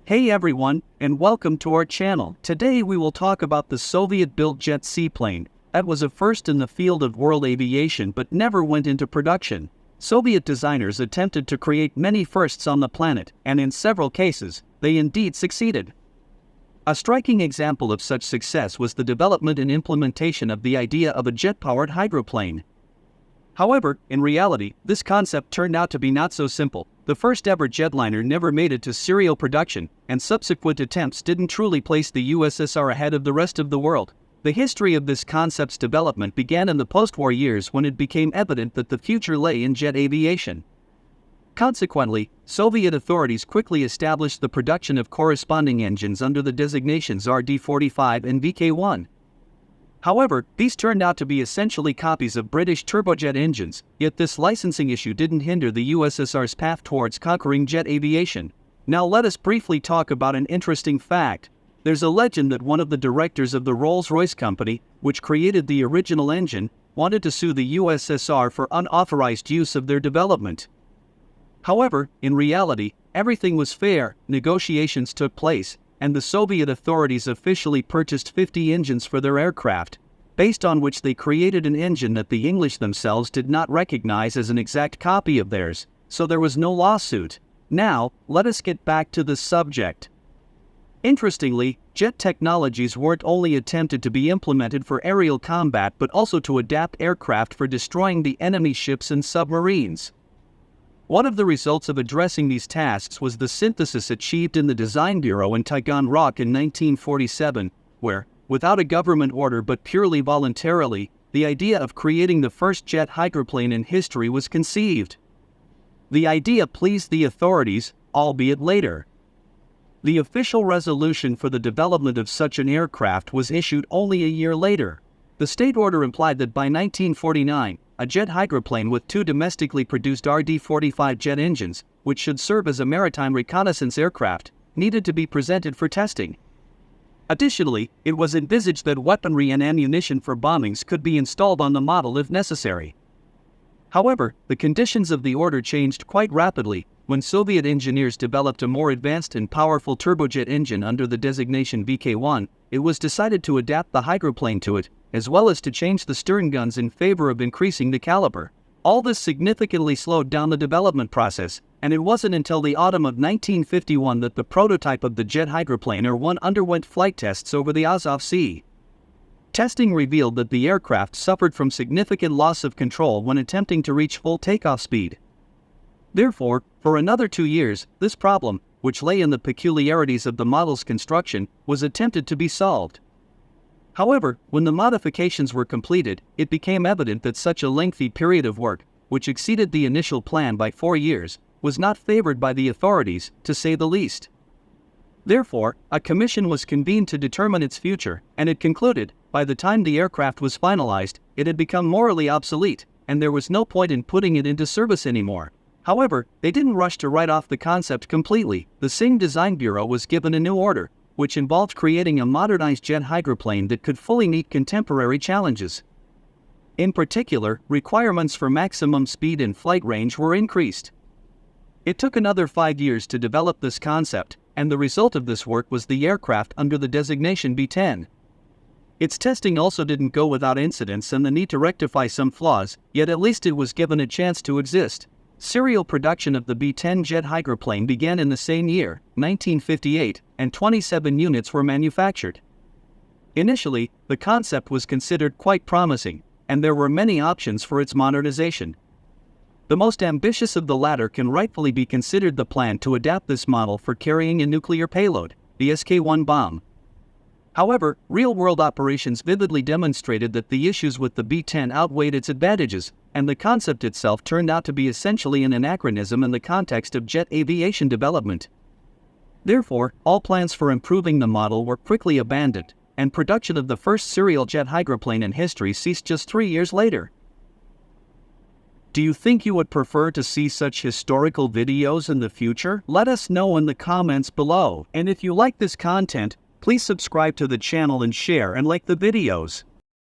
Hey everyone, and welcome to our channel. Today we will talk about the Soviet-built jet seaplane. That was a first in the field of world aviation but never went into production. Soviet designers attempted to create many firsts on the planet, and in several cases, they indeed succeeded. A striking example of such success was the development and implementation of the idea of a jet-powered hydroplane. However, in reality, this concept turned out to be not so simple. The first ever jetliner never made it to serial production, and subsequent attempts didn't truly place the USSR ahead of the rest of the world. The history of this concept's development began in the post-war years when it became evident that the future lay in jet aviation. Consequently, Soviet authorities quickly established the production of corresponding engines under the designations RD-45 and VK-1. However, these turned out to be essentially copies of British turbojet engines, yet this licensing issue didn't hinder the USSR's path towards conquering jet aviation. Now let us briefly talk about an interesting fact. There's a legend that one of the directors of the Rolls-Royce company, which created the original engine, wanted to sue the USSR for unauthorized use of their development. However, in reality, everything was fair, negotiations took place, and the Soviet authorities officially purchased 50 engines for their aircraft, based on which they created an engine that the English themselves did not recognize as an exact copy of theirs, so there was no lawsuit. Now, let us get back to the subject. Interestingly, jet technologies weren't only attempted to be implemented for aerial combat but also to adapt aircraft for destroying the enemy ships and submarines. One of the results of addressing these tasks was the synthesis achieved in the Design Bureau in Taganrog in 1947, where, without a government order but purely voluntarily, the idea of creating the first jet hydroplane in history was conceived. The idea pleased the authorities, albeit later. The official resolution for the development of such an aircraft was issued only a year later. The state order implied that by 1949, a jet hydroplane with 2 domestically produced RD-45 jet engines, which should serve as a maritime reconnaissance aircraft, needed to be presented for testing. Additionally, it was envisaged that weaponry and ammunition for bombings could be installed on the model if necessary. However, the conditions of the order changed quite rapidly. When Soviet engineers developed a more advanced and powerful turbojet engine under the designation VK-1, it was decided to adapt the hydroplane to it, as well as to change the stern guns in favor of increasing the caliber. All this significantly slowed down the development process, and it wasn't until the autumn of 1951 that the prototype of the jet hydroplane R-1 underwent flight tests over the Azov Sea. Testing revealed that the aircraft suffered from significant loss of control when attempting to reach full takeoff speed. Therefore, for another 2 years, this problem, which lay in the peculiarities of the model's construction, was attempted to be solved. However, when the modifications were completed, it became evident that such a lengthy period of work, which exceeded the initial plan by 4 years, was not favored by the authorities, to say the least. Therefore, a commission was convened to determine its future, and it concluded, by the time the aircraft was finalized, it had become morally obsolete, and there was no point in putting it into service anymore. However, they didn't rush to write off the concept completely. The same Design Bureau was given a new order, which involved creating a modernized jet hydroplane that could fully meet contemporary challenges. In particular, requirements for maximum speed and flight range were increased. It took another 5 years to develop this concept, and the result of this work was the aircraft under the designation Be-10. Its testing also didn't go without incidents and the need to rectify some flaws, yet at least it was given a chance to exist. Serial production of the Be-10 jet hydroplane began in the same year, 1958, and 27 units were manufactured. Initially, the concept was considered quite promising, and there were many options for its modernization. The most ambitious of the latter can rightfully be considered the plan to adapt this model for carrying a nuclear payload, the SK-1 bomb. However, real-world operations vividly demonstrated that the issues with the Be-10 outweighed its advantages, and the concept itself turned out to be essentially an anachronism in the context of jet aviation development. Therefore, all plans for improving the model were quickly abandoned, and production of the first serial jet hydroplane in history ceased just 3 years later. Do you think you would prefer to see such historical videos in the future? Let us know in the comments below. And if you like this content, please subscribe to the channel and share and like the videos.